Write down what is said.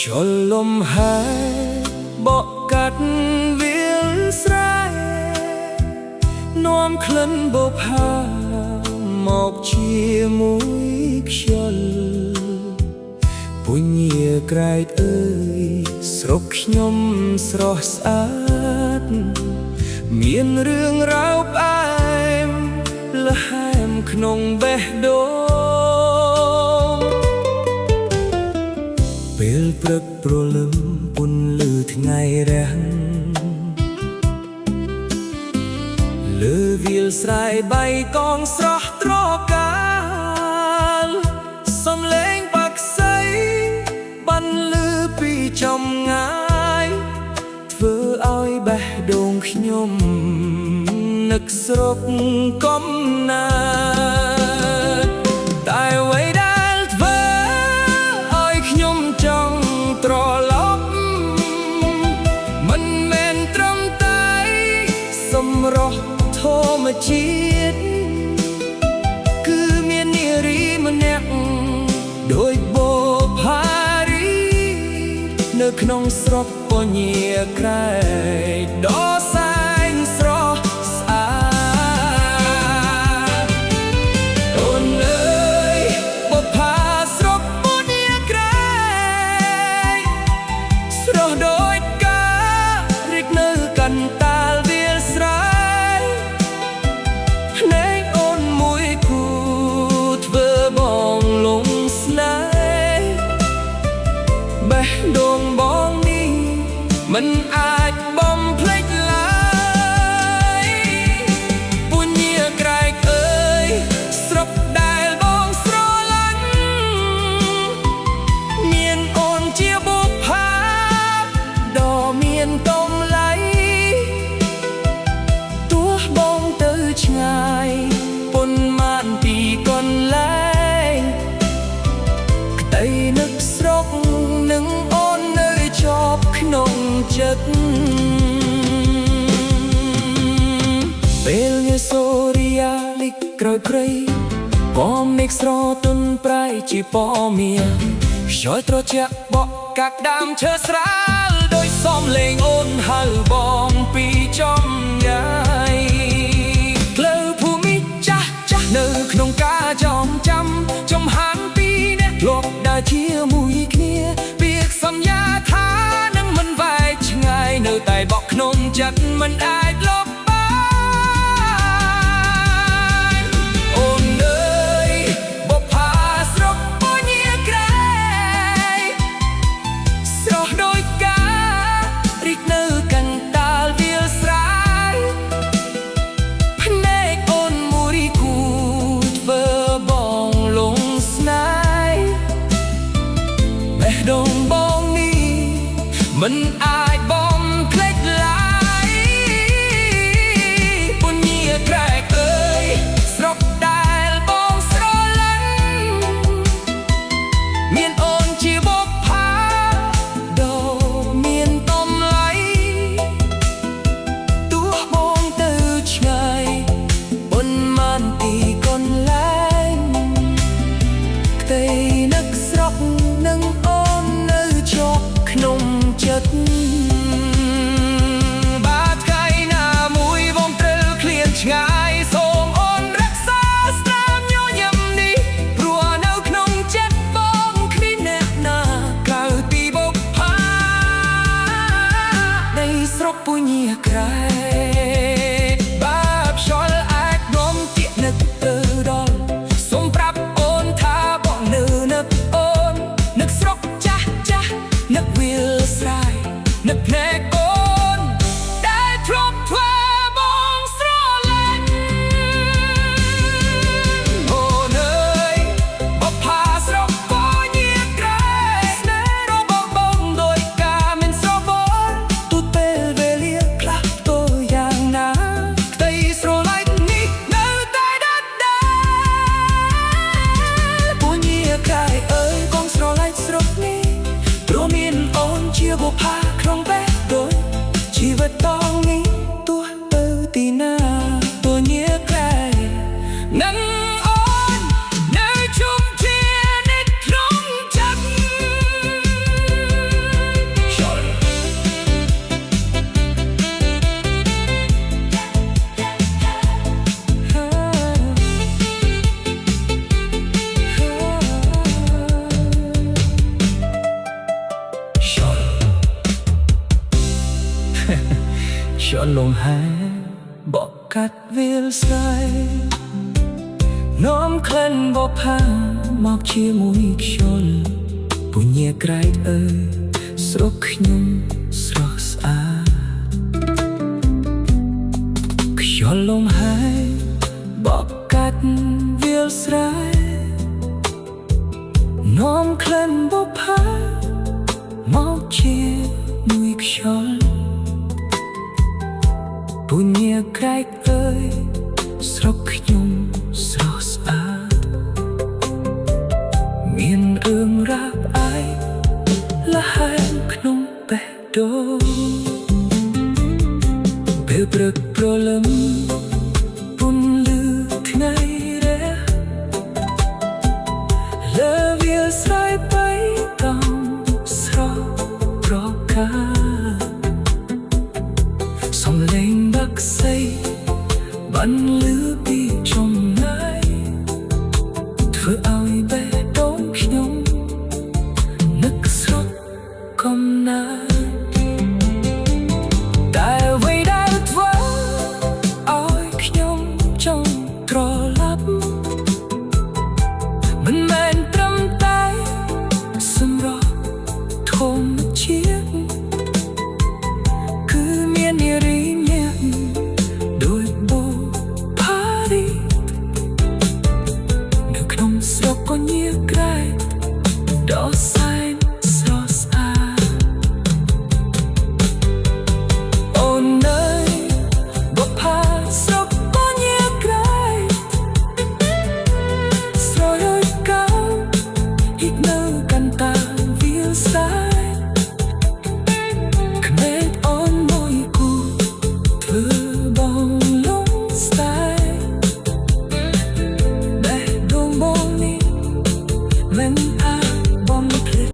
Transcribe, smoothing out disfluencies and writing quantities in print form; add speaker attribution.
Speaker 1: ชนลมหายเบาะกัดเวียนสายน้อมคลันบ่พาหมอกเชียมุยชลปุญญาไกรเอ้ยสรกខ្ញុំស្រស់ស្អាតមានរឿងរ៉ាវផ្អែមល្ហែមក្នុងបេះដូងពេលព្រឹកព្រលឹមពន្លឺថ្ងៃរាំងលើវាលស្រែបៃកងស្រស់ត្រកាលសំឡេងបក្សីបានលឺពីចំងាយធ្វើឲ្យបេះដូងខ្ញុំនឹកស្រុកកំណើតតែអ្វីដែលធ្វើឲ្យខ្ញុំចង់ត្រឡប់មិនមែនត្រឹមតែសម្រស់ធម្មជាតិគឺមាននារីម្នាក់ដោយបូផារីនៅក្នុងស្រុកពញាក្រែកដ៏សែងស្រស់ស្អាតអូនអើយបូផាស្រុកពញាក្រែកស្រស់ដូចការរីកនៅកន្តាលវាលស្រែភ្នែកអូនមួយគូធ្វើបងលងស្នេហ៍បេះដូងបងនេះមិនអាចបំភ្លេចឡើយពុញាក្រែកអើយស្រុកដែលបងស្រឡាញ់មានអូនជាបុព្វាដ៏មានតម្លៃទោះបងទៅឆ្ងាយប៉ុន្មានពីកន្លែងក្តីនឹកស្រុកនឹងអូននៅជាប់ក្នុងចិត្តពេលងាសូរិយាលិចក្រោយព្រៃប៉មមេឃស្រទន់ប្រៃជាពមៀខ្យល់ត្រជាក់បក់កាក់ដើមឈើស្រាលដោយសំលេងអូនហៅបងពីចំយាយផ្លូវភូមិចាស់ចាស់នៅក្នុងការចងចាំចំហានពីអ្នកធ្លាប់ដើរជាមួយគ្នាពាក្យសន្យាថានឹងមិនវែកឆ្ងាយនៅតែបក់ក្នុងចិត្តមិនអាចលុបបានអូនអើយបុព្វាស្រុកពញាក្រែកស្រស់ដូចការរីកនៅកន្តាលវាលស្រែភ្នែកអូនមួយគូធ្វើបងលងស្នេហ៍បេះដូងបងនេះមិនអាចបំភ្លេចឡើយពុញាក្រែកអើយស្រុកដែលបងស្រឡាញ់មានអូនជាបុព្វាដ៏មានតម្លៃទោះបងទៅឆ្ងាយប៉ុន្មានទីកន្លែងក្តីនឹកស្រុកនឹងអូននៅជាប់ក្នុងចិត្តបាត់ថ្ងៃណាមួយបងត្រូវឃ្លានឆ្ងាយសូមអូនរក្សាស្នាមញញឹមនេះព្រោះនៅក្នុងចិត្តបងគ្មានអ្នកណាក្រៅពីបុព្វានៃស្រុកពញាក្រែកបាបខ្យល់អាចនាំទាក់នឹកទៅដល់សូមប្រាប់អូនថាបងនៅនឹកអូននឹកស្រុកចាស់ចាស់នឹកវាលស្រែនឹកភ្នែកអូនដែលធ្លាប់ធ្វើបងស្រឡាញ់អូនអើយបុព្វាស្រុកពញាក្រែកស្នេហ៍របស់បងដោយការមិនស្រវល់ទូពេលវេលាខ្លះតូ cho lồng hai bỏ cắt viền say nóm khen bỏ pha mọc chia mũi chôn punya krai ơi srok nhung srok sa cho lồng hai bỏ cắt viền say nóm khen bỏ pha mọc chia mũi chôn punya krai ơi srok nhung srok sa miền ương rap ai là hai nông bè đô bê bực